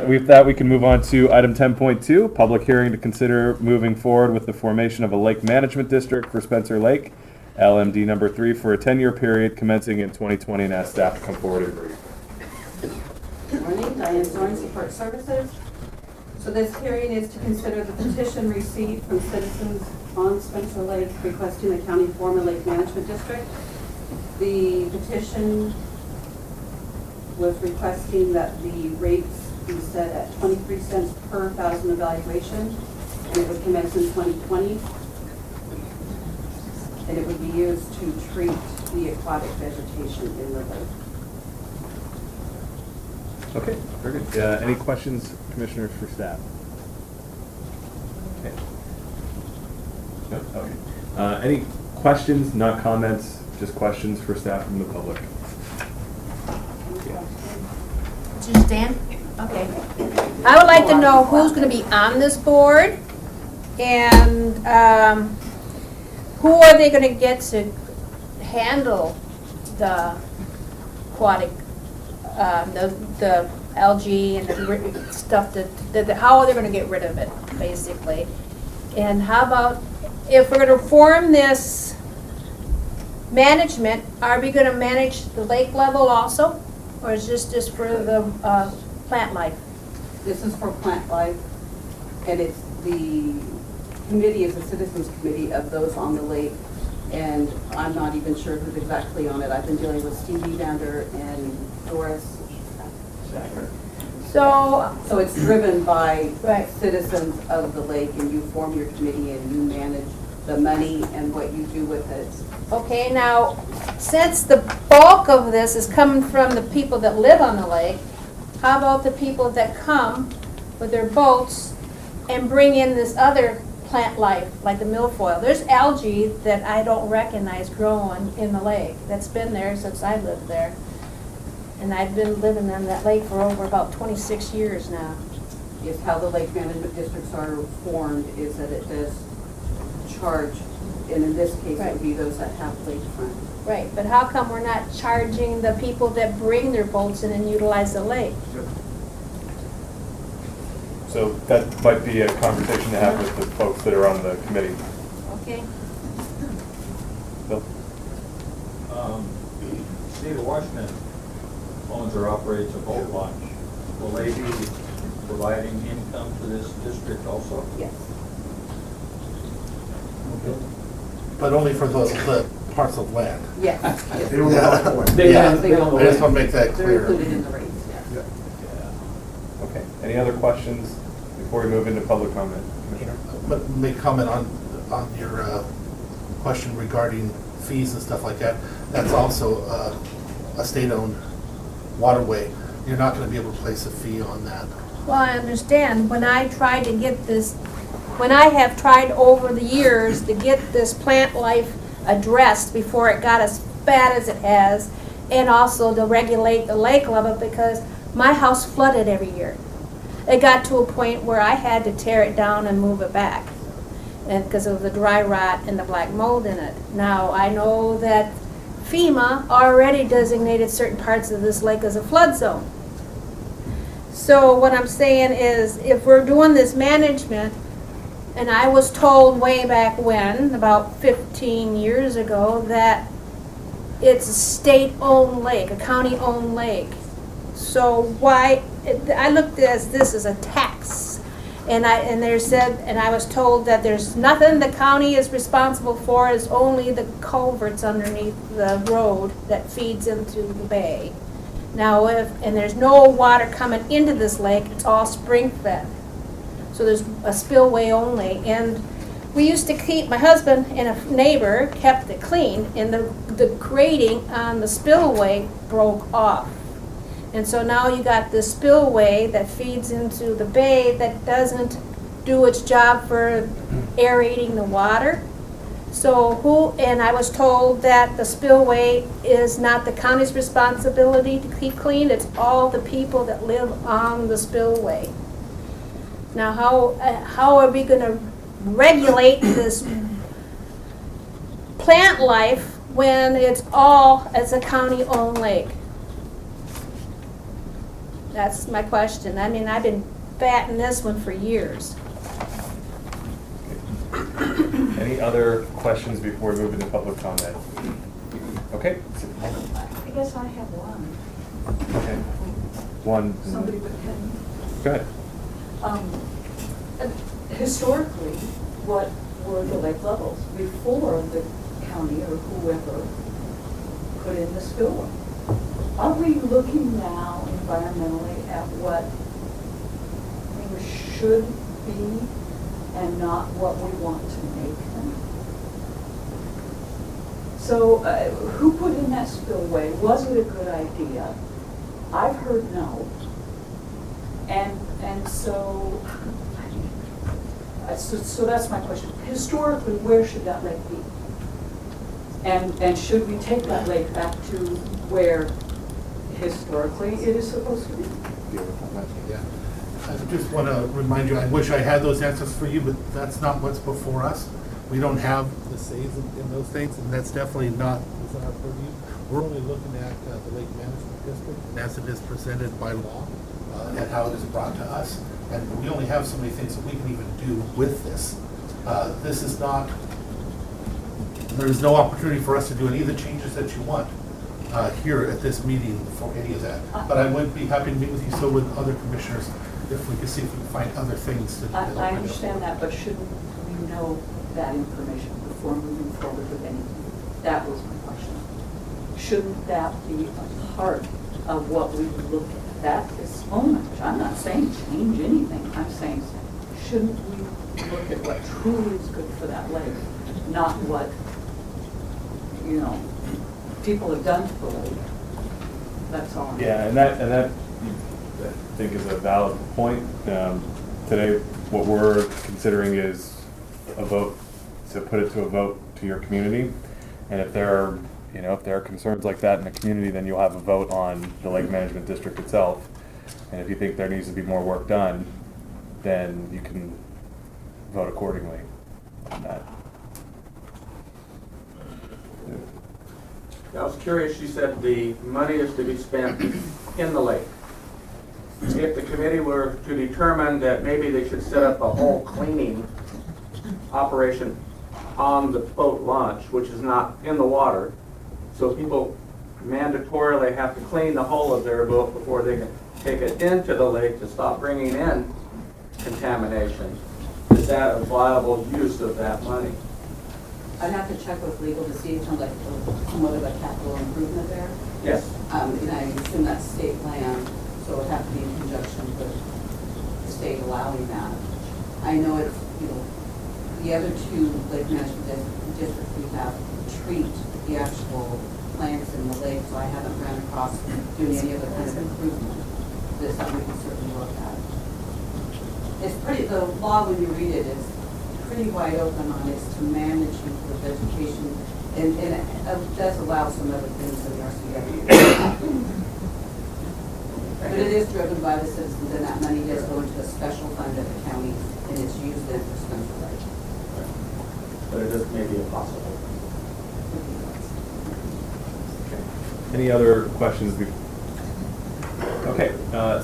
With that, we can move on to item 10.2, public hearing to consider moving forward with the formation of a lake management district for Spencer Lake, LMD number 3, for a 10-year period commencing in 2020, and ask staff to come forward and brief. Good morning, Diane Zorn, Support Services. So this hearing is to consider the petition received from citizens on Spencer Lake requesting the county form a lake management district. The petition was requesting that the rates be set at 23 cents per thousand evaluation, and it would commence in 2020. And it would be used to treat the aquatic vegetation in the lake. Okay, very good. Any questions, commissioners, for staff? Okay. No? Okay. Any questions, not comments, just questions for staff from the public? Just Dan? Okay. I would like to know who's going to be on this board, and who are they going to get to handle the aquatic, the algae and the stuff how are they going to get rid of it, basically? And how about, if we're going to form this management, are we going to manage the lake level also? Or is this just for the plant life? This is for plant life, and it's the committee is a citizens committee of those on the lake, and I'm not even sure who's exactly on it. I've been dealing with Steve Evander and Doris. So it's driven by Right. citizens of the lake, and you form your committee and you manage the money and what you do with it. okay, now, since the bulk of this is coming from the people that live on the lake, how about the people that come with their boats and bring in this other plant life, like the milfoil? There's algae that I don't recognize growing in the lake. That's been there since I lived there. And I've been living on that lake for over about 26 years now. Is how the lake management districts are formed is that it does charge, and in this case it would be those that have lakefront. Right, but how come we're not charging the people that bring their boats in and utilize the lake? So that might be a conversation to have with the folks that are on the committee. Okay. Bill? State of Washington owns or operates a boat launch. Will they be providing income to this district also? Yes. But only for the parts of land. Yes. They don't know what. Yeah, They don't- I just want to make that They're clear. included in the rates, yes. Okay. Any other questions before we move into public comment? Commissioner? But make comment on your question regarding fees and stuff like that. That's also a state-owned waterway. You're not going to be able to place a fee on that. Well, I understand, when I tried to get this, when I have tried over the years to get this plant life addressed before it got as bad as it has, and also to regulate the lake level, because my house flooded every year. It got to a point where I had to tear it down and move it back, and because of the dry rot and the black mold in it. Now, I know that FEMA already designated certain parts of this lake as a flood zone. So what I'm saying is, if we're doing this management, and I was told way back when, about 15 years ago, that it's a state-owned lake, a county-owned lake. So why, I looked at this as a tax. And I was told that there's nothing the county is responsible for, is only the culverts underneath the road that feeds into the bay. Now, and there's no water coming into this lake, it's all spring fed. So there's a spillway only. And we used to keep, my husband and a neighbor kept it clean, and the grating on the spillway broke off. And so now you got this spillway that feeds into the bay that doesn't do its job for aerating the water. So and I was told that the spillway is not the county's responsibility to keep clean, it's all the people that live on the spillway. Now how are we gonna regulate this plant life when it's a county-owned lake? That's my question. I mean, I've been batting this one for years. Any other questions before we move into public comment? Okay. I guess I have one. Okay. One. Somebody with him. Go ahead. Historically, what were the lake levels before the county or whoever put in the spillway? Are we looking now environmentally at what things should be and not what we want to make them? So who put in that spillway? Was it a good idea? I've heard no. And so that's my question. Historically, where should that lake be? And should we take that lake back to where historically it is supposed to be? Yeah. I just want to remind you, I wish I had those answers for you, but that's not what's before us. We don't have the says in those things, and that's definitely not within our purview. We're only looking at the Lake Management District, and as it is presented by law, and how it is brought to us. And we only have so many things that we can even do with this. This is not, there is no opportunity for us to do any of the changes that you want here at this meeting for any of that. But I would be happy to meet with you, so with other commissioners, if we could see if we can find other things to do. I understand that, but shouldn't we know that information before moving forward with anything? That was my question. Shouldn't that be a part of what we look at? That is so much. I'm not saying change anything. I'm saying, shouldn't we look at what truly is good for that lake, not what, people have done to the lake? That's all. Yeah, and that I think is a valid point. Today, what we're considering is a vote, to put it to a vote to your community. And if there are concerns like that in the community, then you'll have a vote on the Lake Management District itself. And if you think there needs to be more work done, then you can vote accordingly on that. I was curious, you said the money is to be spent in the lake. If the committee were to determine that maybe they should set up a whole cleaning operation on the boat launch, which is not in the water, so people mandatorily have to clean the hull of their boat before they can take it into the lake to stop bringing in contamination. Is that a viable use of that money? I'd have to check with legal to see if it's like somewhat of a capital improvement there. Yes. And I assume that's state land, so it would have to be in conjunction with the state allowing that. I know it's, the other two lake management districts we have treat the actual plants in the lake, so I haven't ran across doing any other kind of improvement. This is something we can certainly look at. It's pretty, the law when you read it is pretty wide open on it's to manage the vegetation, and it does allow some other things in the RCW. But it is driven by the citizens, and that money does go into a special fund at the county, and it's used then for Spencer Lake. But it is maybe impossible. Any other questions? Okay,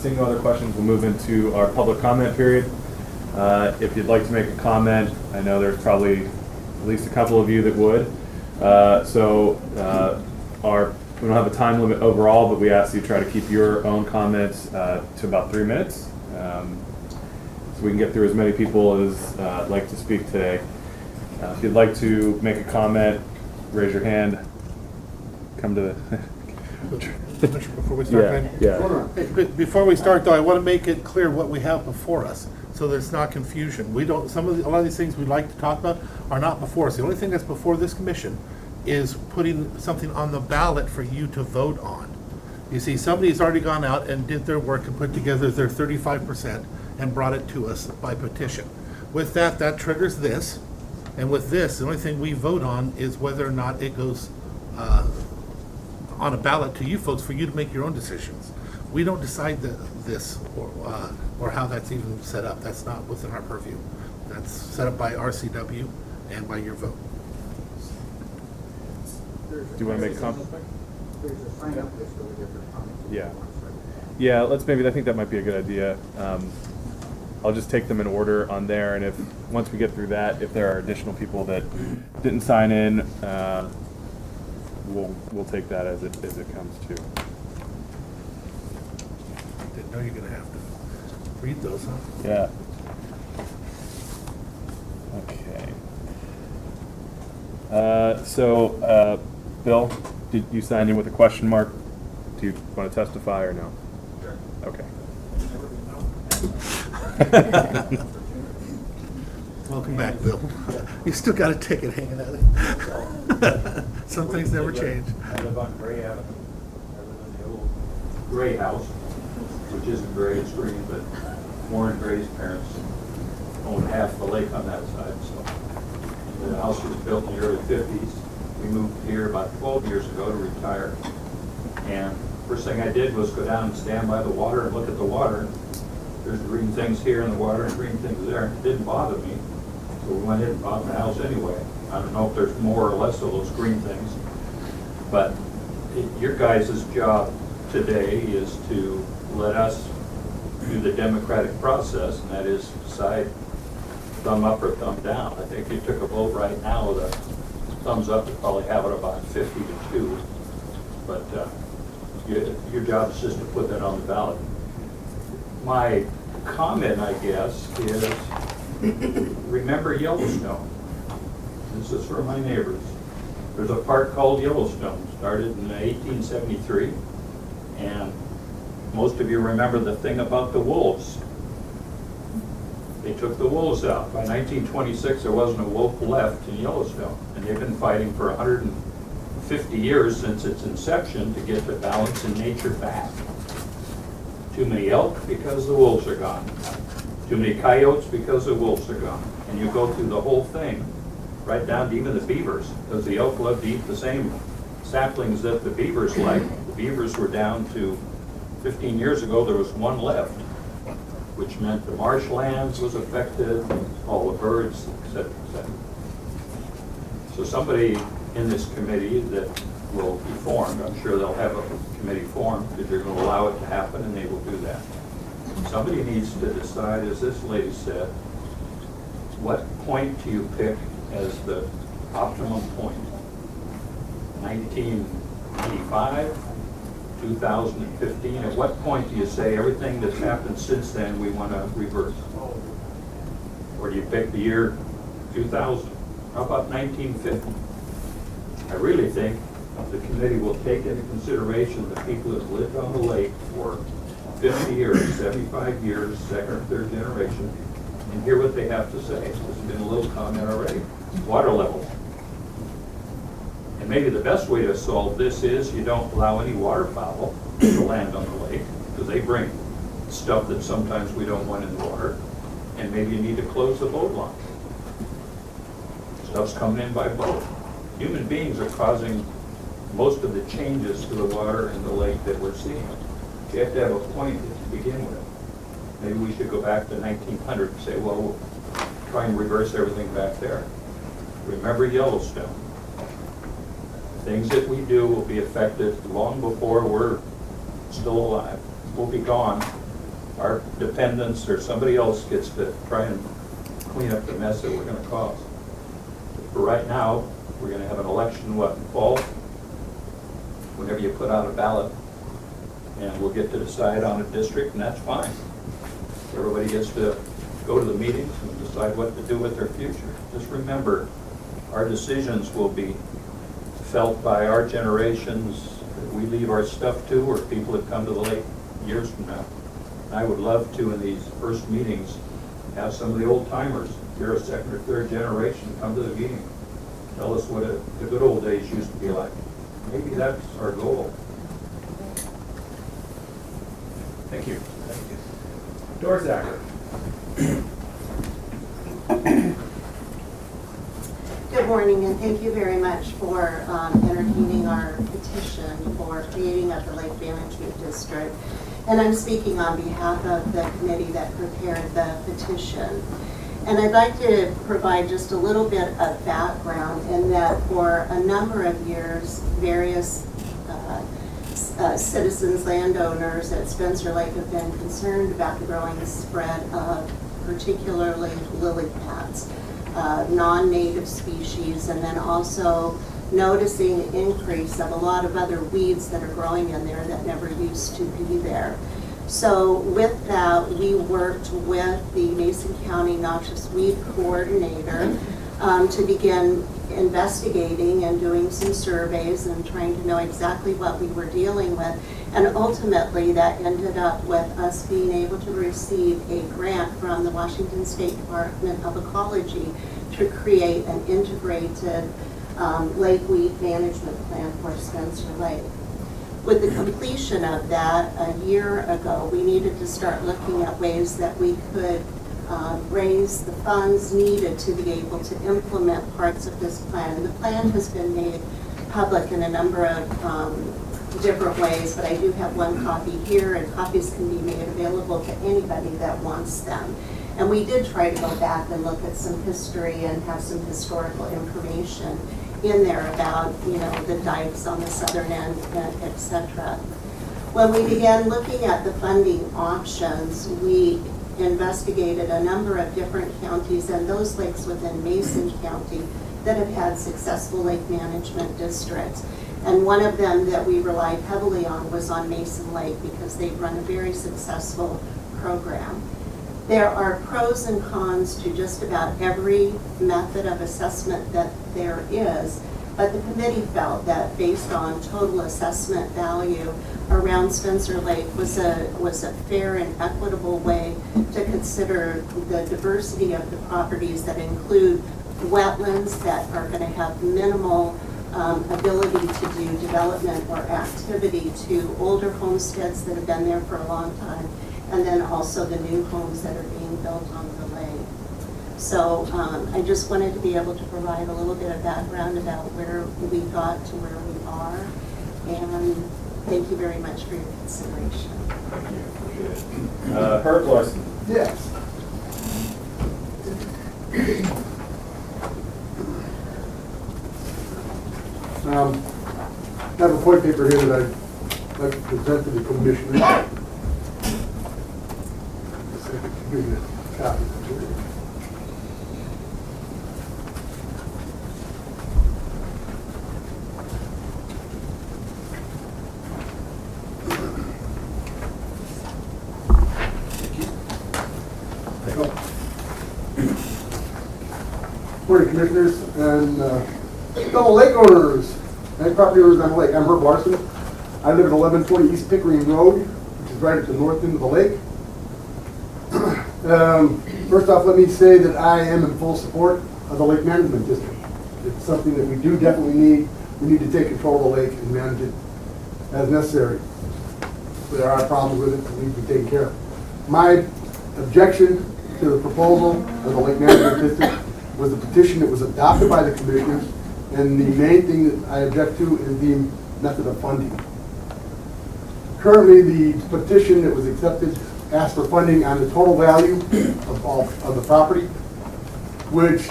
seeing no other questions, we'll move into our public comment period. If you'd like to make a comment, I know there's probably at least a couple of you that would. We don't have a time limit overall, but we ask you to try to keep your own comments to about 3 minutes. So we can get through as many people as like to speak today. If you'd like to make a comment, raise your hand. Come to the... Before we start, Before we start, though, I want to make it clear what we have before us, so there's not confusion. We don't. A lot of these things we'd like to talk about are not before us. The only thing that's before this commission is putting something on the ballot for you to vote on. You see, somebody's already gone out and did their work and put together their 35% and brought it to us by petition. With that, that triggers this, and with this, the only thing we vote on is whether or not it goes on a ballot to you folks for you to make your own decisions. We don't decide this or how that's even set up. That's not within our purview. That's set up by RCW and by your vote. Do you want to make a comment? There's a sign up list of the different comments. Yeah. Yeah, let's maybe, I think that might be a good idea. I'll just take them in order on there, and if, once we get through that, if there are additional people that didn't sign in, we'll take that as it comes to. Didn't know you're gonna have to read those, huh? Yeah. Okay. Bill, did you sign in with a question mark? Do you want to testify or no? Sure. Okay. Welcome back, Bill. You still got a ticket hanging out there. Some things never change. I live on Gray Avenue. I live in the old Gray house, which isn't gray, it's green, but Warren Gray's parents owned half the lake on that side, so. The house was built in the early 50s. We moved here about 12 years ago to retire. And first thing I did was go down and stand by the water and look at the water. There's green things here in the water and green things there. It didn't bother me. So we went in and bought the house anyway. I don't know if there's more or less of those green things. But your guys' job today is to let us do the democratic process, and that is decide thumb up or thumb down. I think if you took a vote right now, the thumbs up would probably have it about 50-2. But your job is just to put that on the ballot. My comment, I guess, is remember Yellowstone. This is for my neighbors. There's a park called Yellowstone, started in 1873, and most of you remember the thing about the wolves. They took the wolves out. By 1926, there wasn't a wolf left in Yellowstone, and they've been fighting for 150 years since its inception to get the balance in nature back. Too many elk because the wolves are gone. Too many coyotes because the wolves are gone. And you go through the whole thing, right down to even the beavers, because the elk love to eat the same saplings that the beavers like. The beavers were down to, 15 years ago, there was one left, which meant the marshlands was affected, all the birds, et cetera, et cetera. So somebody in this committee that will be formed, I'm sure they'll have a committee formed, because they're going to allow it to happen, and they will do that. Somebody needs to decide, as this lady said, what point do you pick as the optimum point? 1985, 2015, at what point do you say everything that's happened since then we want to reverse? Or do you pick the year 2000? How about 1950? I really think the committee will take into consideration the people that have lived on the lake for 50 years, 75 years, second or third generation, and hear what they have to say. There's been a little comment already. Water level. And maybe the best way to solve this is you don't allow any waterfowl to land on the lake, because they bring stuff that sometimes we don't want in the water, and maybe you need to close the boat launch. Stuff's coming in by boat. Human beings are causing most of the changes to the water in the lake that we're seeing. You have to have a point to begin with. Maybe we should go back to 1900 and say, well, we'll try and reverse everything back there. Remember Yellowstone. Things that we do will be effective long before we're still alive. We'll be gone. Our dependents or somebody else gets to try and clean up the mess that we're going to cause. But for right now, we're going to have an election, what, in fall? Whenever you put out a ballot, and we'll get to decide on a district, and that's fine. Everybody gets to go to the meetings and decide what to do with their future. Just remember, our decisions will be felt by our generations that we leave our stuff to, or people that come to the lake years from now. And I would love to, in these first meetings, have some of the old timers, if you're a second or third generation, come to the meeting. Tell us what the good old days used to be like. Maybe that's our goal. Thank you. Dorsacker. Good morning, and thank you very much for entertaining our petition for creating of the Lake Management District. And I'm speaking on behalf of the committee that prepared the petition. And I'd like to provide just a little bit of background in that for a number of years, various citizens, landowners at Spencer Lake have been concerned about the growing spread of particularly lily pads, non-native species, and then also noticing an increase of a lot of other weeds that are growing in there that never used to be there. So with that, we worked with the Mason County Noxious Weed Coordinator to begin investigating and doing some surveys and trying to know exactly what we were dealing with. And ultimately, that ended up with us being able to receive a grant from the Washington State Department of Ecology to create an integrated lake weed management plan for Spencer Lake. With the completion of that a year ago, we needed to start looking at ways that we could raise the funds needed to be able to implement parts of this plan. And the plan has been made public in a number of different ways, but I do have one copy here, and copies can be made available to anybody that wants them. And we did try to go back and look at some history and have some historical information in there about, you know, the dikes on the southern end, etc. When we began looking at the funding options, we investigated a number of different counties and those lakes within Mason County that have had successful lake management districts. And one of them that we relied heavily on was on Mason Lake because they've run a very successful program. There are pros and cons to just about every method of assessment that there is, but the committee felt that based on total assessment value around Spencer Lake was a fair and equitable way to consider the diversity of the properties that include wetlands that are going to have minimal ability to do development or activity, to older homesteads that have been there for a long time, and then also the new homes that are being built on the lake. So I just wanted to be able to provide a little bit of background about where we got to where we are, and thank you very much for your consideration. Thank you, appreciate it. Herb Larson. Yes. I have a point paper here that I'd like to present to the commissioner. Give you a copy. Morning, commissioners and fellow lake owners and property owners on the lake. I'm Herb Larson. I live at 1120 East Pickering Road, which is right at the north end of the lake. First off, let me say that I am in full support of the Lake Management District. It's something that we do definitely need. We need to take control of the lake and manage it as necessary. If there are problems with it, it needs to be taken care of. My objection to the proposal of the Lake Management District was the petition that was adopted by the commissioners, and the main thing that I object to is the method of funding. Currently, the petition that was accepted asked for funding on the total value of the property, which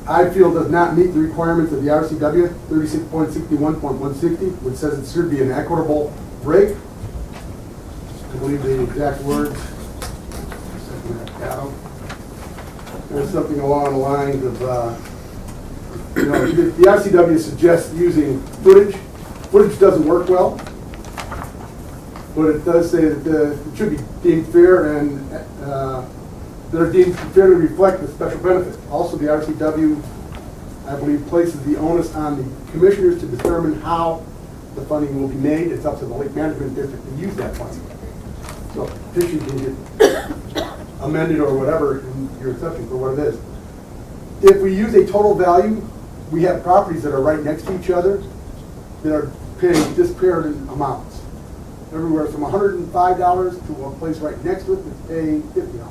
I feel does not meet the requirements of the RCW 36.61.160, which says it should be an equitable break. I believe the exact words. There's something along the lines of, the RCW suggests using footage. Footage doesn't work well, but it does say that it should be deemed fair and they're deemed fair to reflect the special benefit. Also, the RCW, I believe, places the onus on the commissioners to determine how the funding will be made. It's up to the Lake Management District to use that funding. So the petition can get amended or whatever in your exception for what it is. If we use a total value, we have properties that are right next to each other that are paying disparate amounts. Everywhere from $105 to a place right next to it that's paying $50.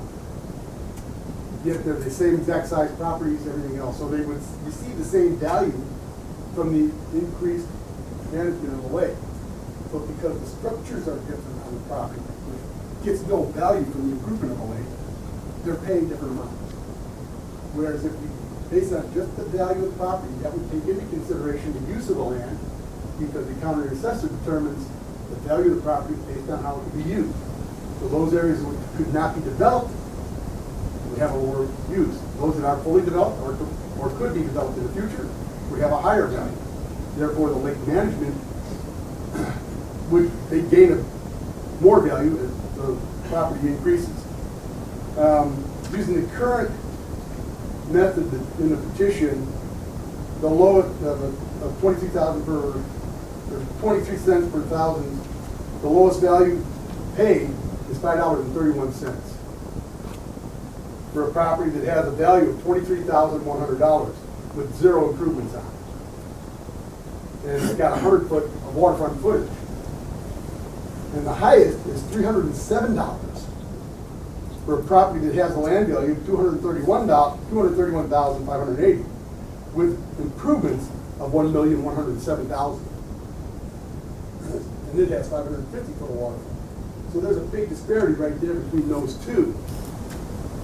Yet they're the same exact size properties, everything else. So they would receive the same value from the increased management of the lake. But because the structures are different on the property, which gets no value from the improvement of the lake, they're paying different amounts. Whereas if we base on just the value of the property, that would take into consideration the use of the land, because the county assessor determines the value of the property based on how it could be used. So those areas which could not be developed would have a lower use. Those that are fully developed or could be developed in the future would have a higher value. Therefore, the lake management would they gain a more value as the property increases. Using the current method in the petition, the lowest of 23,000 per, or 23 cents per thousand, the lowest value paid is $5.31 for a property that has a value of $23,100 with 0 improvements on it. And it's got 100 foot of waterfront footage. And the highest is $307 for a property that has a land value of $231,580 with improvements of $1,107,000. And it has 550 foot of waterfront. So there's a big disparity right there between those two.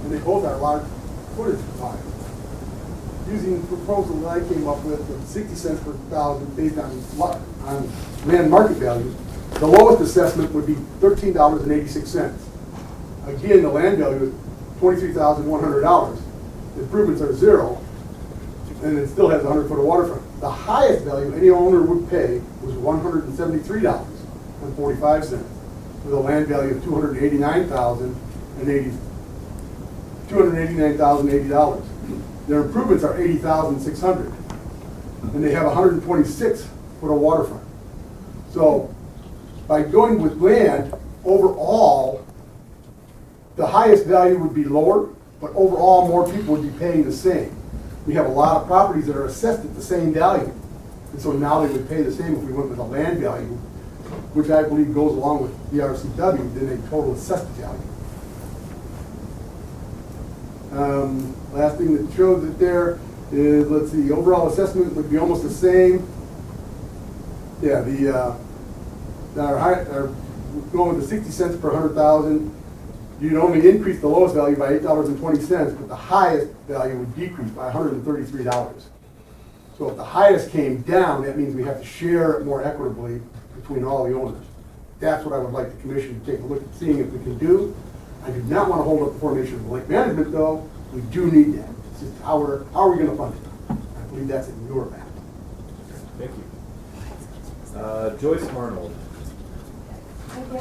And they both are large footage requirements. Using the proposal that I came up with of 60 cents per thousand based on land market value, the lowest assessment would be $13.86. Again, the land value is $23,100. The improvements are 0, and it still has 100 foot of waterfront. The highest value any owner would pay was $173.45, with a land value of $289,080. Their improvements are $80,600, and they have 126 foot of waterfront. So, by going with land, overall, the highest value would be lower, but overall, more people would be paying the same. We have a lot of properties that are assessed at the same value, and so now they would pay the same if we went with a land value, which I believe goes along with the RCW, than a total assessed value. Last thing that shows it there is, let's see, overall assessment would be almost the same. Yeah, our going with the 60 cents per 100,000, you'd only increase the lowest value by $8.20, but the highest value would decrease by $133. So if the highest came down, that means we have to share it more equitably between all the owners. That's what I would like the commission to take a look at, seeing if we can do. I do not want to hold up the formation of the lake management, though. We do need that. It's just how are we going to fund it? I believe that's in your map. Thank you. Joyce Arnold. Can I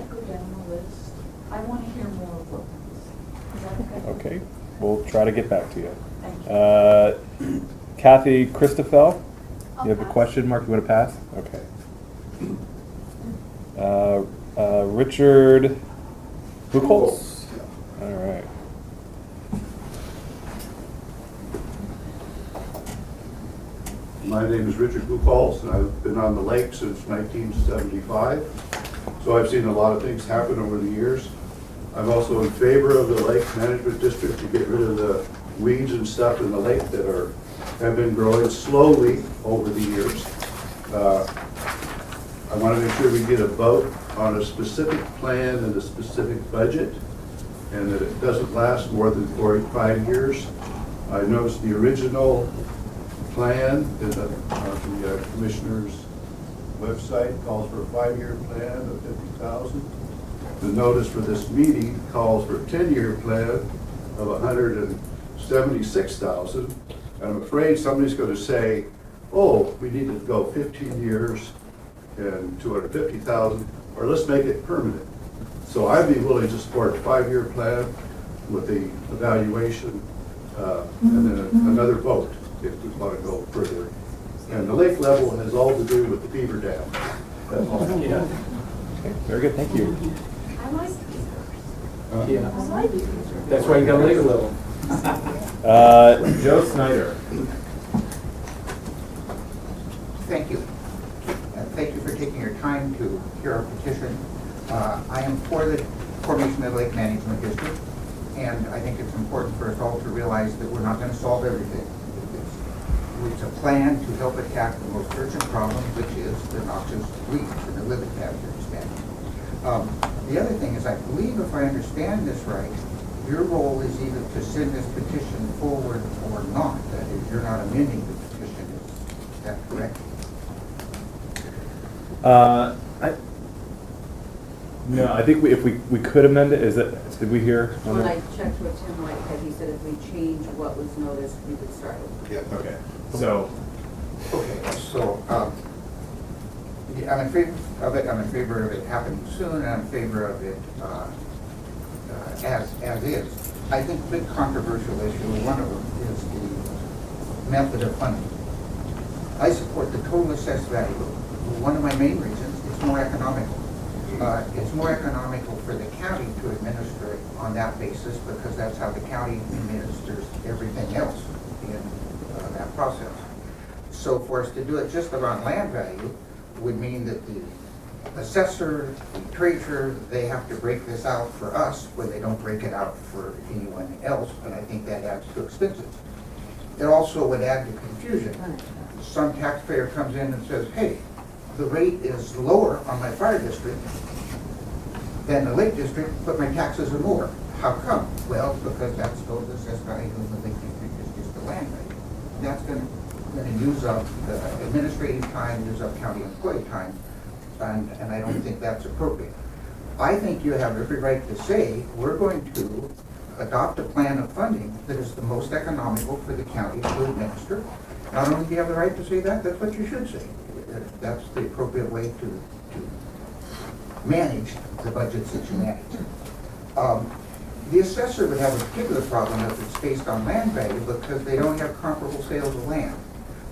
go down the list? I want to hear more of what is that okay? Okay, we'll try to get back to you. Thank you. Kathy Christoffel, you have a question mark you want to pass? Okay. Richard Buchholz? All right. My name is Richard Buchholz, and I've been on the lake since 1975. So I've seen a lot of things happen over the years. I'm also in favor of the Lake Management District to get rid of the weeds and stuff in the lake that have been growing slowly over the years. I want to make sure we get a vote on a specific plan and a specific budget, and that it doesn't last more than 4 or 5 years. I noticed the original plan in the commissioner's website calls for a 5-year plan of $50,000. The notice for this meeting calls for a 10-year plan of $176,000. I'm afraid somebody's going to say, oh, we need to go 15 years and $250,000, or let's make it permanent. So I'd be willing to support a 5-year plan with the evaluation and then another vote if we want to go further. And the lake level has all to do with the beaver dam. That's all. Yeah. Okay, very good, thank you. I like Yeah. I like That's why you got a legal level. Joe Snyder. Thank you. Thank you for taking your time to hear our petition. I am for the formation of the Lake Management District, and I think it's important for us all to realize that we're not going to solve everything. It's a plan to help attack the most urgent problem, which is the noxious weeds and the living hazards. The other thing is, I believe if I understand this right, your role is either to send this petition forward or not. That is, you're not amending the petition. Is that correct? No, I think if we could amend it, did we hear? on When I that? checked with Tim Whitehead, he said if we change what was noticed, we could start it. Yeah. Okay, so, Okay, so, yeah, I'm in favor of it, I'm in favor of it happening soon, and I'm in favor of it as is. I think the big controversial issue, one of them, is the method of funding. I support the total assessed value. One of my main reasons, it's more economical. It's more economical for the county to administer it on that basis because that's how the county administers everything else in that process. So for us to do it just about land value would mean that the assessor, the treasurer, they have to break this out for us when they don't break it out for anyone else, and I think that adds to expenses. It also would add to confusion. Some taxpayer comes in and says, hey, the rate is lower on my fire district than the lake district, but my taxes are more. How come? Well, because that's still the assessed value of the lake district is just the land value. That's going to use up the administrative time, use up county employee time, and I don't think that's appropriate. I think you have every right to say, we're going to adopt a plan of funding that is the most economical for the county to administer. Not only do you have the right to say that, that's what you should say. That's the appropriate way to manage the budgets that you manage. The assessor would have a particular problem if it's based on land value because they don't have comparable sales of land.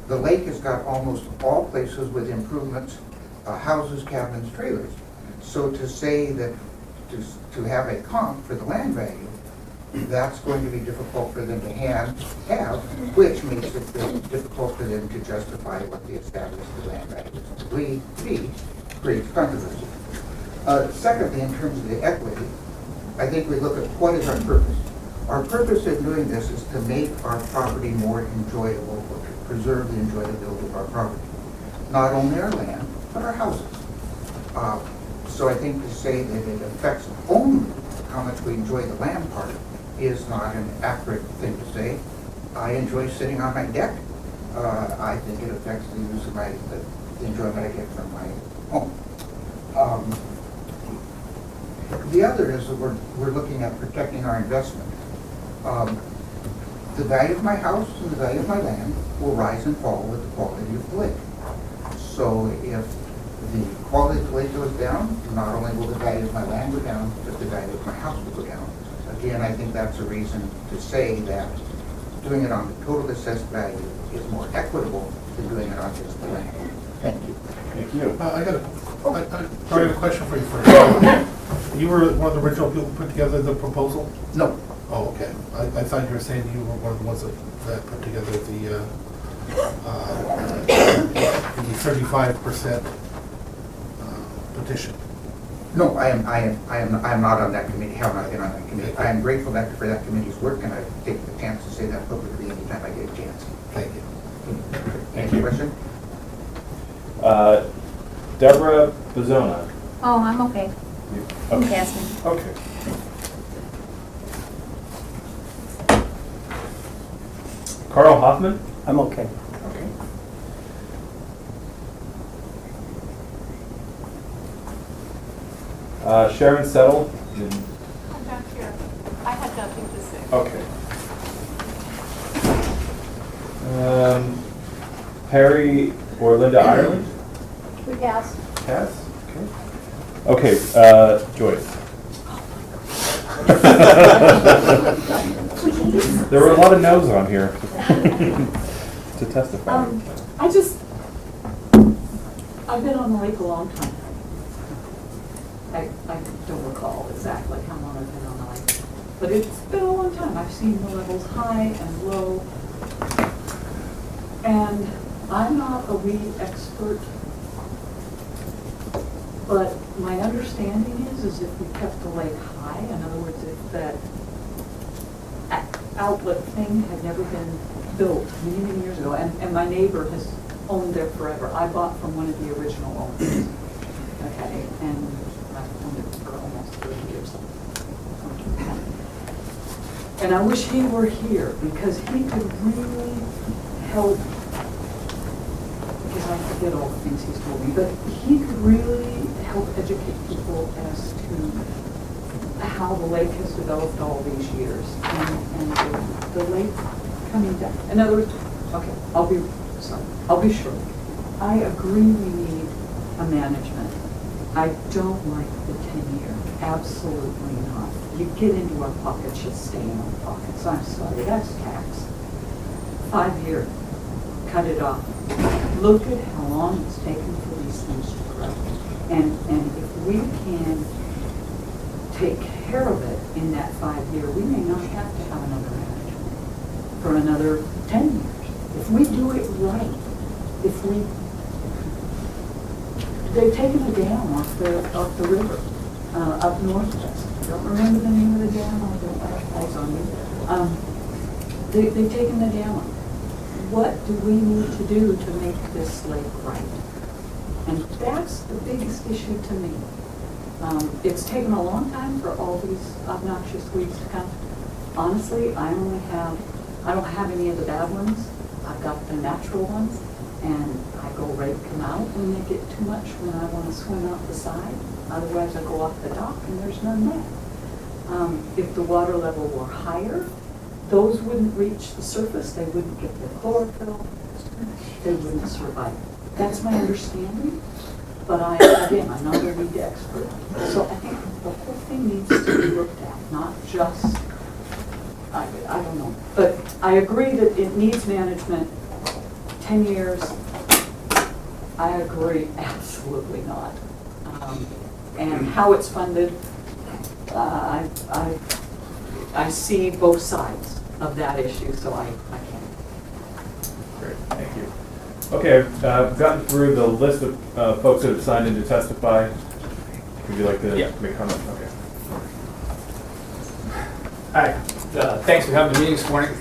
The lake has got almost all places with improvements, houses, cabins, trailers. So to say that to have a comp for the land value, that's going to be difficult for them to have, which makes it difficult for them to justify what the established land value is. Creates controversy. Secondly, in terms of the equity, I think we look at what is our purpose. Our purpose in doing this is to make our property more enjoyable, or to preserve the enjoyability of our property. Not only our land, but our houses. So I think to say that it affects only how much we enjoy the land part is not an accurate thing to say. I enjoy sitting on my deck. I think it affects the use of the enjoyment I get from my home. The other is that we're looking at protecting our investment. The value of my house and the value of my land will rise and fall with the quality of the lake. So if the quality of the lake goes down, not only will the value of my land go down, but the value of my house will go down. Again, I think that's a reason to say that doing it on the total assessed value is more equitable than doing it on just the land. Thank you. thank you. I got a question for you first. You were one of the original people who put together the proposal? No. Oh, okay. I thought you were saying you were one of the ones that put together the 35% petition. No, I am not on that committee, have not been on that committee. I am grateful for that committee's work, and I take the chance to say that publicly anytime I get a chance. Thank you. Thank you. Question? Deborah Bozzona. Oh, I'm okay. You can Okay. ask me. Okay. Carl Hoffman? I'm okay. Okay. Sharon Settle? I'm not here. I had nothing to say. Okay. Perry or Linda Ireland? We pass. Cass? Okay. Okay, Joyce. There were a lot of no's on here to testify. I've been on the lake a long time. I don't recall exactly how long I've been on the lake, but it's been a long time. I've seen the levels high and low, and I'm not a weed expert, but my understanding is if we kept the lake high, in other words, if that outlet thing had never been built many, many years ago, and my neighbor has owned there forever. I bought from one of the original owners, okay, and I've owned it for almost 30 years. And I wish he were here because he could really help, because I forget all the things he's told me, but he could really help educate people as to how the lake has developed all these years and the lake coming down. In other words, okay, I'll be short. I agree we need a management. I don't like the 10-year, absolutely not. You get into our pockets, you stay in our pockets. I'm sorry, that's tax. 5-year, cut it off. Look at how long it's taken for these things to grow. And if we can take care of it in that 5-year, we may not have to have another management for another 10 years. If we do it right, they've taken a dam off the river, up northwest. I don't remember the name of the dam, I don't have eyes on you. They've taken the dam off. What do we need to do to make this lake right? And that's the biggest issue to me. It's taken a long time for all these obnoxious weeds to come. Honestly, I don't have any of the bad ones. I've got the natural ones, and I go rake them out when they get too much when I want to swim out the side. Otherwise, I go off the dock and there's none there. If the water level were higher, those wouldn't reach the surface. They wouldn't get their chlorophyll. They wouldn't survive. That's my understanding. But I'm not a weed expert. So I think the whole thing needs to be looked at, not just, I don't know. But I agree that it needs management. 10 years, I agree, absolutely not. And how it's funded, I see both sides of that issue, so I can't. Great, thank you. Okay, I've gotten through the list of folks that have signed in to testify. Would you like to make a comment? Okay. Hi, thanks for having the meeting this morning.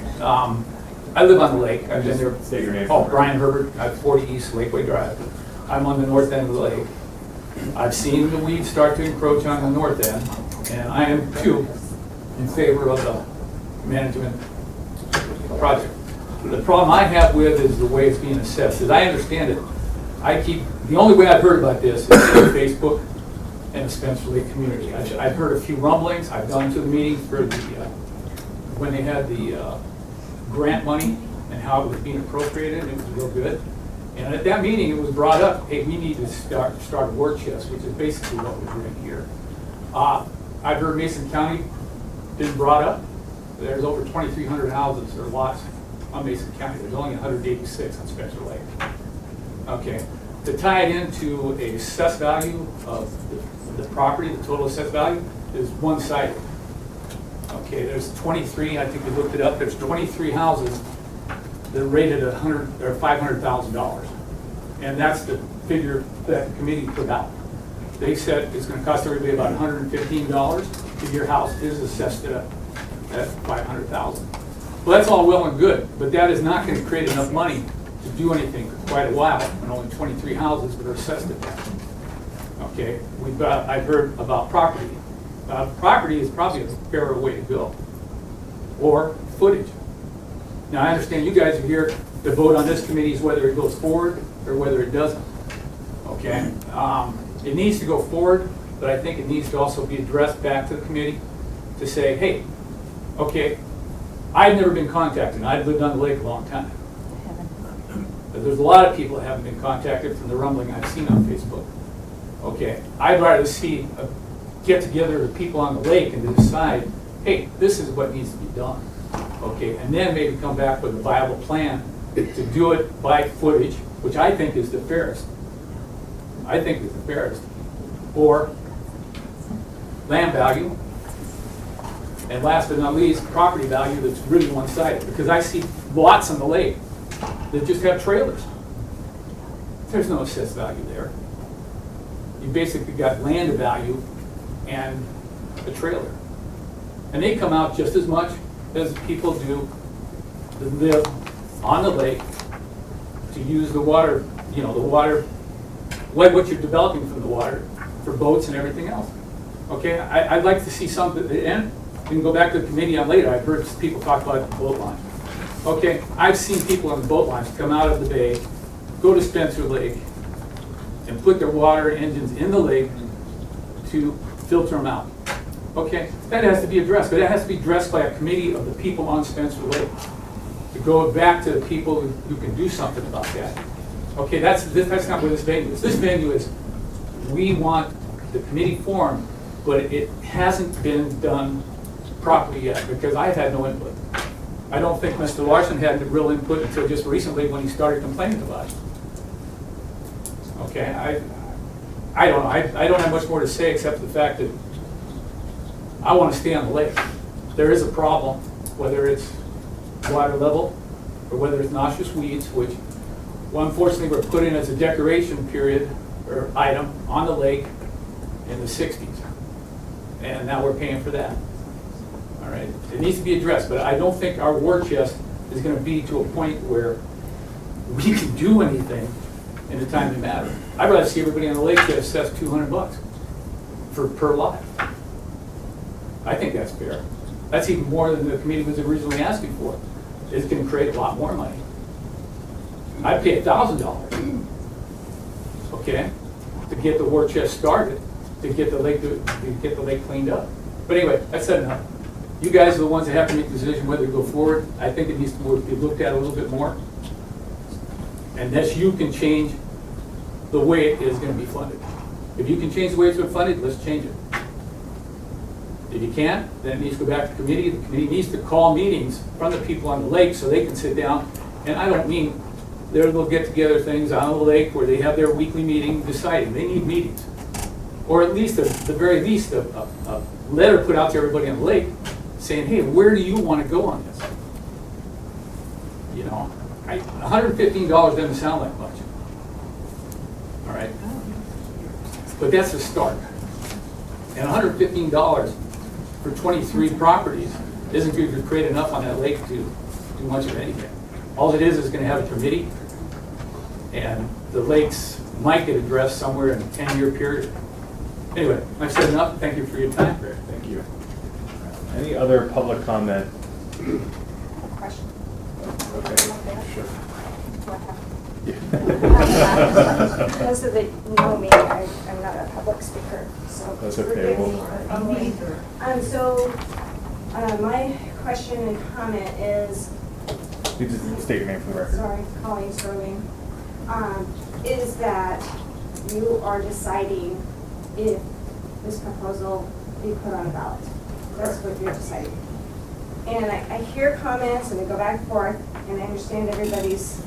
I live on the lake. I've been there. State your name. Oh, Brian Herbert. I have 40 East Lakeway Drive. I'm on the north end of the lake. I've seen the weeds start to encroach on the north end, and I am too in favor of the management project. The problem I have with is the way it's being assessed. As I understand it, the only way I've heard about this is through Facebook and the Spencer Lake community. I've heard a few rumblings. I've gone to the meeting for when they had the grant money and how it was being appropriated, and it was real good. And at that meeting, it was brought up, hey, we need to start a war chest, which is basically what we're doing here. I've heard Mason County been brought up. There's over 2,300 houses or lots on Mason County. There's only 186 on Spencer Lake. Okay, to tie it into a assessed value of the property, the total assessed value is one-sided. Okay, there's 23, I think we looked it up, there's 23 houses that are rated at $100,000 or $500,000. And that's the figure that the committee put out. They said it's going to cost everybody about $115 if your house is assessed at $500,000. Well, that's all well and good, but that is not going to create enough money to do anything for quite a while when only 23 houses that are assessed at that. Okay, I've heard about property. Property is probably a fairer way to go, or footage. Now, I understand you guys are here to vote on this committee's whether it goes forward or whether it doesn't. Okay, it needs to go forward, but I think it needs to also be addressed back to the committee to say, hey, okay, I've never been contacted. I've lived on the lake a long time. But there's a lot of people that haven't been contacted from the rumbling I've seen on Facebook. Okay, I'd rather see a get together with people on the lake and to decide, hey, this is what needs to be done. Okay, and then maybe come back with a viable plan to do it by footage, which I think is the fairest. I think is the fairest. Or land value. And last but not least, property value that's really one-sided. Because I see lots on the lake that just have trailers. There's no assessed value there. You basically got land value and a trailer. And they come out just as much as people do that live on the lake to use the water, the water, like what you're developing from the water for boats and everything else. Okay, I'd like to see something, and we can go back to the committee on later. I've heard people talk about the boat line. Okay, I've seen people on the boat lines come out of the bay, go to Spencer Lake and put their water engines in the lake to filter them out. Okay, that has to be addressed, but that has to be addressed by a committee of the people on Spencer Lake. To go back to the people who can do something about that. Okay, that's not what this venue is. This venue is, we want the committee formed, but it hasn't been done properly yet because I've had no input. I don't think Mr. Larson had the real input until just recently when he started complaining about it. Okay, I don't know. I don't have much more to say except the fact that I want to stay on the lake. There is a problem, whether it's water level or whether it's noxious weeds, which, well, unfortunately, were put in as a decoration period or item on the lake in the 60s. And now we're paying for that. All right, it needs to be addressed, but I don't think our war chest is going to be to a point where we can do anything in the time to matter. I'd rather see everybody on the lake get assessed $200 per lot. I think that's fair. That's even more than the committee was originally asking for. It's going to create a lot more money. I'd pay $1,000, okay, to get the war chest started, to get the lake cleaned up. But anyway, that's said enough. You guys are the ones that have to make the decision whether to go forward. I think it needs to be looked at a little bit more. And thus you can change the way it is going to be funded. If you can change the way it's been funded, let's change it. If you can't, then it needs to go back to committee. The committee needs to call meetings from the people on the lake so they can sit down. And I don't mean their little get-together things on the lake where they have their weekly meeting deciding. They need meetings. Or at least, at the very least, a letter put out to everybody on the lake saying, hey, where do you want to go on this? You know, $115 doesn't sound like much. All right? But that's a start. And $115 for 23 properties isn't going to create enough on that lake to do much of anything. All it is going to have a committee, and the lakes might get addressed somewhere in a 10-year period. Anyway, I've said enough. Thank you for your time. Great, thank you. Any other public comment? Question. Okay, sure. Those of that know me, I'm not a public speaker, so. That's okay. My question and comment is, You just state your name for the record. sorry, Colleen Sterling, is that you are deciding if this proposal be put on a ballot. That's what you're deciding. And I hear comments and they go back and forth, and I understand everybody's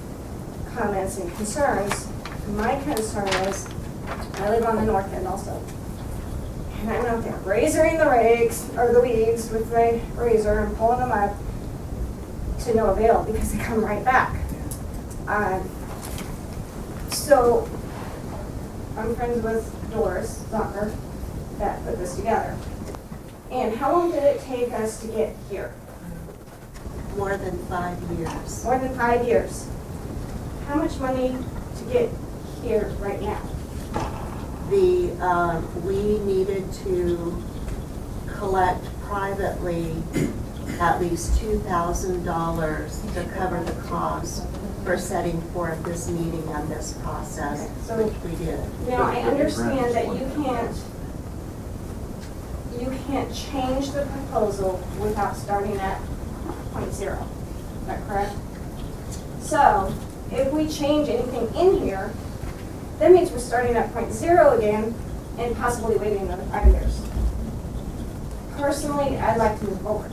comments and concerns. My concern is, I live on the north end also. And I'm out there razoring the weeds with my razor and pulling them up to no avail because they come right back. So I'm friends with Doris Zucker that put this together. And how long did it take us to get here? More than 5 years. More than 5 years. How much money to get here right now? We needed to collect privately at least $2,000 to cover the cost for setting forth this meeting and this process, So, which we did. now I understand that you can't change the proposal without starting at point zero. Is that correct? So, if we change anything in here, that means we're starting at point zero again and possibly waiting another 5 years. Personally, I'd like to move forward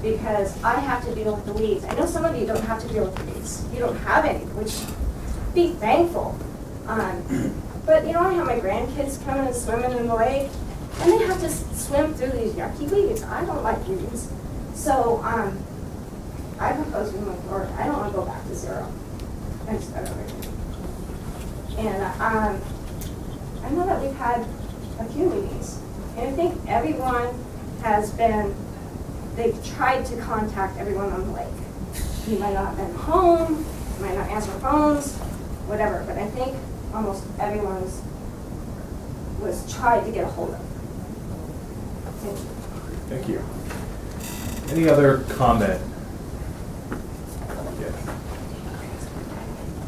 because I have to deal with the weeds. I know some of you don't have to deal with the weeds. You don't have any, which be thankful. But you know, I have my grandkids coming and swimming in the lake, and they have to swim through these yucky weeds. I don't like weeds. So I propose we move forward. I don't want to go back to zero. I just got over it. And I know that we've had a few meetings, and I think everyone has been, they've tried to contact everyone on the lake. You might not have been home, you might not answer phones, whatever, but I think almost everyone was tried to get a hold of. Thank you. Thank you. Any other comment? Yes.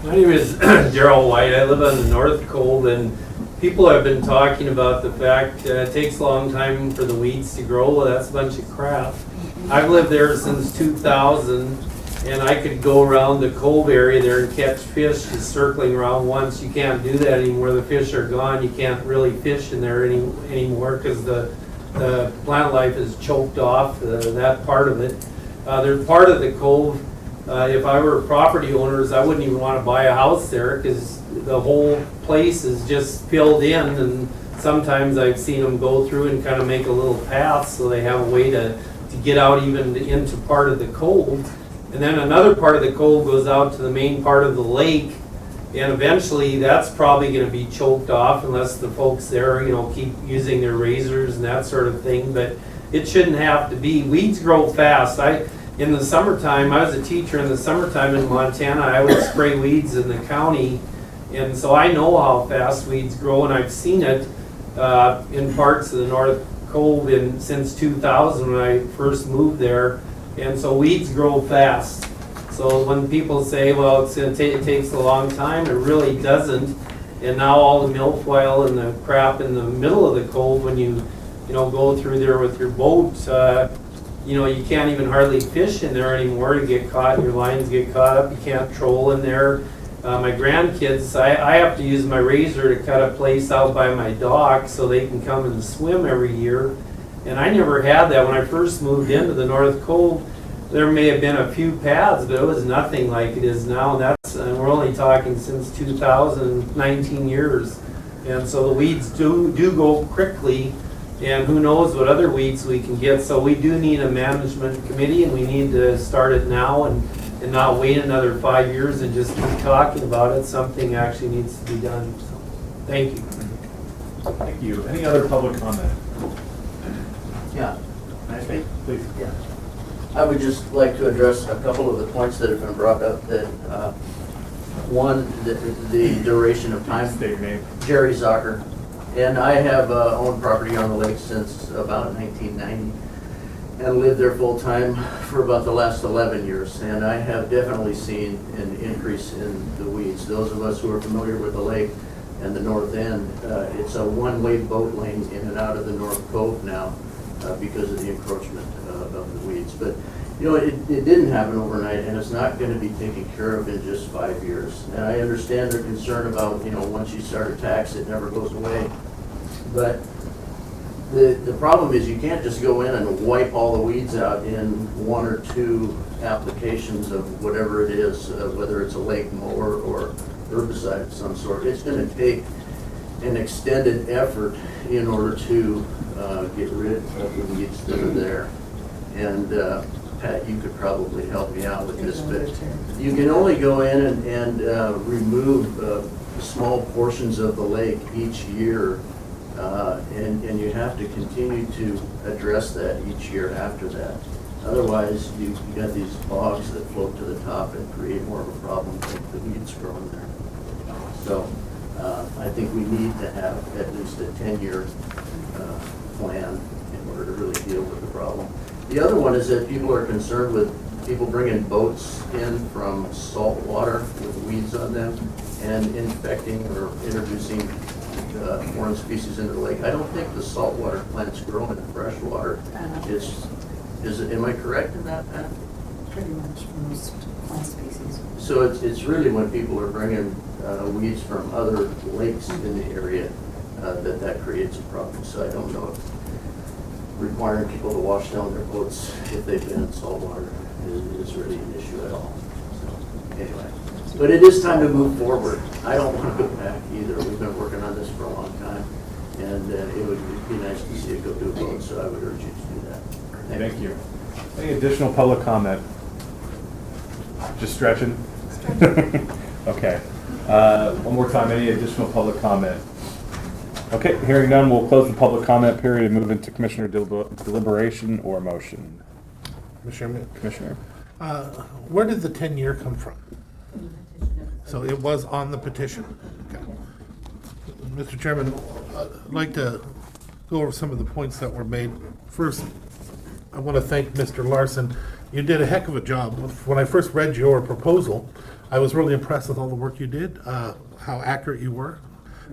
My name is Darrell White. I live on the North Cove, and people have been talking about the fact it takes a long time for the weeds to grow. Well, that's a bunch of crap. I've lived there since 2000, and I could go around the cove area there and catch fish just circling around once. You can't do that anymore. The fish are gone. You can't really fish in there anymore because the plant life is choked off, that part of it. There's part of the cove. If I were property owners, I wouldn't even want to buy a house there because the whole place is just filled in, and sometimes I've seen them go through and kind of make a little path so they have a way to get out even into part of the cove. And then another part of the cove goes out to the main part of the lake, and eventually that's probably going to be choked off unless the folks there, keep using their razors and that sort of thing. But it shouldn't have to be. Weeds grow fast. In the summertime, I was a teacher in the summertime in Montana. I would spray weeds in the county, and so I know how fast weeds grow, and I've seen it in parts of the North Cove since 2000 when I first moved there. And so weeds grow fast. So when people say, well, it takes a long time, it really doesn't. And now all the milfoil and the crap in the middle of the cove, when you go through there with your boat, you can't even hardly fish in there anymore. You get caught, your lines get caught up, you can't troll in there. My grandkids, I have to use my razor to cut a place out by my dock so they can come and swim every year. And I never had that. When I first moved into the North Cove, there may have been a few paths, but it was nothing like it is now. And we're only talking since 2000, 19 years. And so the weeds do go quickly, and who knows what other weeds we can get. So we do need a management committee, and we need to start it now and not wait another 5 years and just keep talking about it. Something actually needs to be done. So, thank you. Thank you. Any other public comment? Yeah. Can I speak? Please. Yeah. I would just like to address a couple of the points that have been brought up. That one, the duration of time. State your name. Jerry Zocker. And I have owned property on the lake since about 1990 and lived there full time for about the last 11 years. And I have definitely seen an increase in the weeds. Those of us who are familiar with the lake and the north end, it's a one-way boat lane in and out of the North Cove now because of the encroachment of the weeds. But it didn't happen overnight, and it's not going to be taken care of in just 5 years. And I understand their concern about, once you start a tax, it never goes away. But the problem is you can't just go in and wipe all the weeds out in 1 or 2 applications of whatever it is, whether it's a lake mower or herbicide of some sort. It's going to take an extended effort in order to get rid of the weeds that are there. And Pat, you could probably help me out with this, but you can only go in and remove small portions of the lake each year, and you have to continue to address that each year after that. Otherwise, you got these bogs that float to the top and create more of a problem with the weeds growing there. So I think we need to have at least a 10-year plan in order to really deal with the problem. The other one is that people are concerned with people bringing boats in from salt water with weeds on them and infecting or introducing foreign species into the lake. I don't think the saltwater plants grow in fresh water. Am I correct in that, Pat? Pretty much most plant species. So it's really when people are bringing weeds from other lakes in the area that creates a problem. So I don't know if requiring people to wash down their boats if they've been in salt water is really an issue at all. So anyway, but it is time to move forward. I don't want to go back either. We've been working on this for a long time, and it would be nice to see it go to a vote. So I would urge you to do that. Thank you. Any additional public comment? Just stretching? Okay. One more time, any additional public comment? Okay, hearing none, we'll close the public comment period and move into Commissioner deliberation or motion. Commissioner? Where did the 10-year come from? So it was on the petition. Okay. Mr. Chairman, I'd like to go over some of the points that were made. First, I want to thank Mr. Larson. You did a heck of a job. When I first read your proposal, I was really impressed with all the work you did, how accurate you were.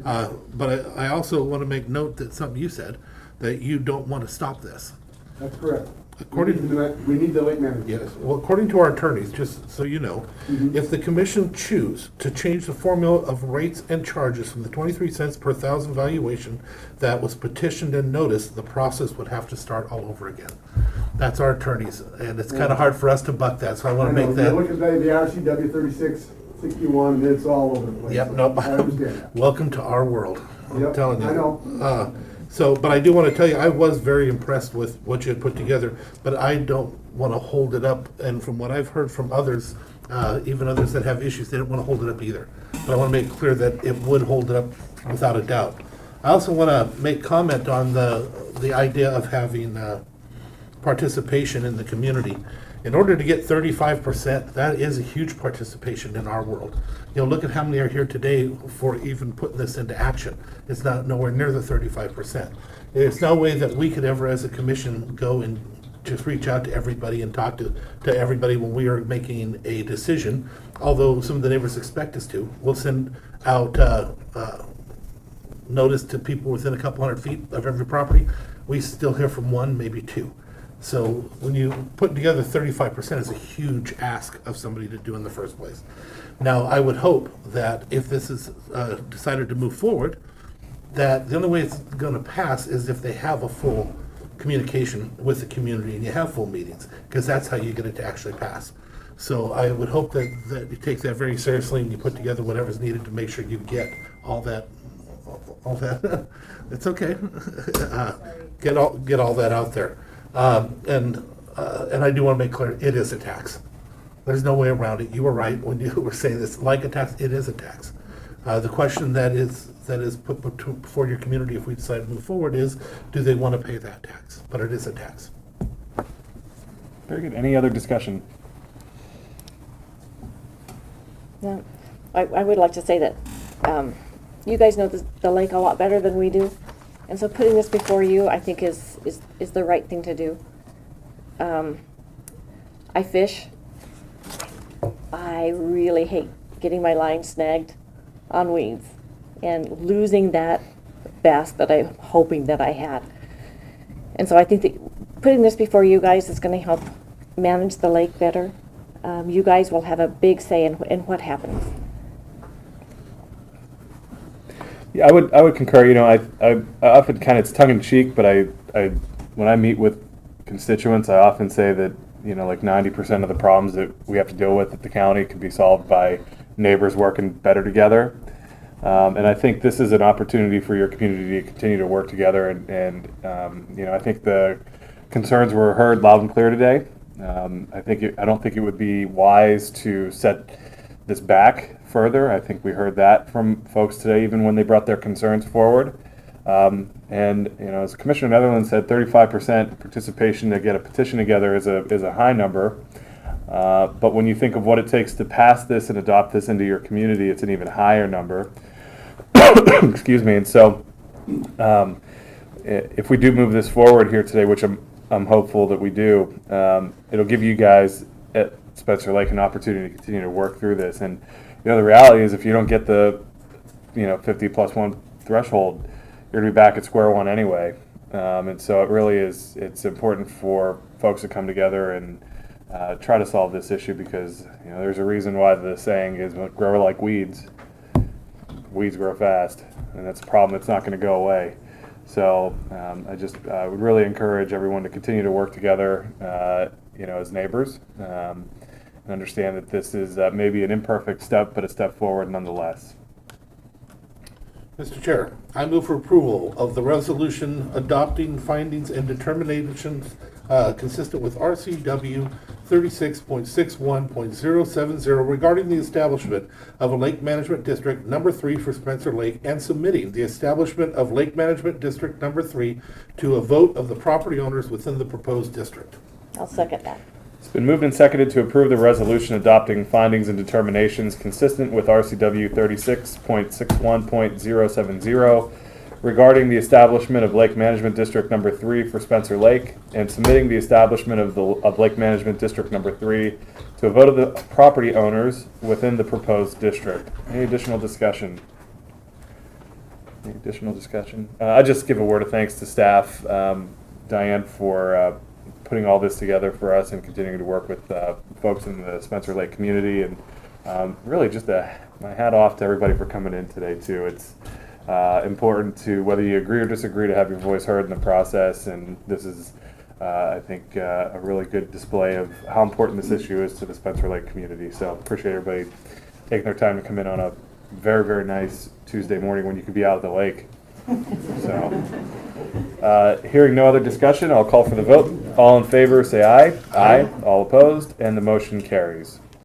But I also want to make note that something you said, that you don't want to stop this. That's correct. According We need the lake management. Yes, well, according to our attorneys, just so you know, if the commission choose to change the formula of rates and charges from the 23 cents per thousand valuation that was petitioned and noticed, the process would have to start all over again. That's our attorneys, and it's kind of hard for us to buck that, so I want to make that. Look at the RCW 3661, it's all over the place. Yep, nope. I understand that. Welcome to our world, I'm Yep, telling you. I know. But I do want to tell you, I was very impressed with what you had put together, but I don't want to hold it up. And from what I've heard from others, even others that have issues, they don't want to hold it up either. But I want to make clear that it would hold it up without a doubt. I also want to make comment on the idea of having participation in the community. In order to get 35%, that is a huge participation in our world. You know, look at how many are here today for even putting this into action. It's not nowhere near the 35%. There's no way that we could ever, as a commission, go and just reach out to everybody and talk to everybody when we are making a decision, although some of the neighbors expect us to. We'll send out notice to people within a couple hundred feet of every property. We still hear from one, maybe two. So when you put together 35%, it's a huge ask of somebody to do in the first place. Now, I would hope that if this is decided to move forward, that the only way it's going to pass is if they have a full communication with the community and you have full meetings, because that's how you get it to actually pass. So I would hope that you take that very seriously and you put together whatever's needed to make sure you get all that, it's okay. Get all that out there. And I do want to make clear, it is a tax. There's no way around it. You were right when you were saying this, like a tax, it is a tax. The question that is put before your community if we decide to move forward is, do they want to pay that tax? But it is a tax. Very good. Any other discussion? No, I would like to say that you guys know the lake a lot better than we do. And so putting this before you, I think, is the right thing to do. I fish. I really hate getting my line snagged on weeds and losing that bass that I'm hoping that I had. And so I think that putting this before you guys is going to help manage the lake better. You guys will have a big say in what happens. Yeah, I would concur. You know, I often kind of, it's tongue in cheek, but I when I meet with constituents, I often say that, you know, like 90% of the problems that we have to deal with at the county can be solved by neighbors working better together. And I think this is an opportunity for your community to continue to work together. And you know, I think the concerns were heard loud and clear today. I don't think it would be wise to set this back further. I think we heard that from folks today, even when they brought their concerns forward. And you know, as Commissioner Netherlands said, 35% participation to get a petition together is a high number. But when you think of what it takes to pass this and adopt this into your community, it's an even higher number. Excuse me. And so, if we do move this forward here today, which I'm hopeful that we do, it'll give you guys at Spencer Lake an opportunity to continue to work through this. And you know, the reality is, if you don't get the 50+1 threshold, you're gonna be back at square one anyway. And so it really is. It's important for folks to come together and try to solve this issue, because you know, there's a reason why the saying is, "Grow like weeds." Weeds grow fast, and that's a problem that's not going to go away. So I would really encourage everyone to continue to work together, you know, as neighbors, and understand that this is maybe an imperfect step, but a step forward nonetheless. Mr. Chair, I move for approval of the resolution adopting findings and determinations consistent with RCW 36.61.070 regarding the establishment of a Lake Management District Number 3 for Spencer Lake, and submitting the establishment of Lake Management District Number 3 to a vote of the property owners within the proposed district. I'll second that. It's been moved and seconded to approve the resolution adopting findings and determinations consistent with RCW 36.61.070 regarding the establishment of Lake Management District Number 3 for Spencer Lake, and submitting the establishment of Lake Management District Number 3 to a vote of the property owners within the proposed district. Any additional discussion? Any additional discussion? I just give a word of thanks to staff, Diane, for putting all this together for us and continuing to work with folks in the Spencer Lake community, and really just my hat off to everybody for coming in today too. It's important to, whether you agree or disagree, to have your voice heard in the process, and this is I think a really good display of how important this issue is to the Spencer Lake community. So appreciate everybody taking their time to come in on a very, very nice Tuesday morning when you could be out at the lake. So, hearing no other discussion, I'll call for the vote. All in favor, say aye. Aye. All opposed, and the motion carries.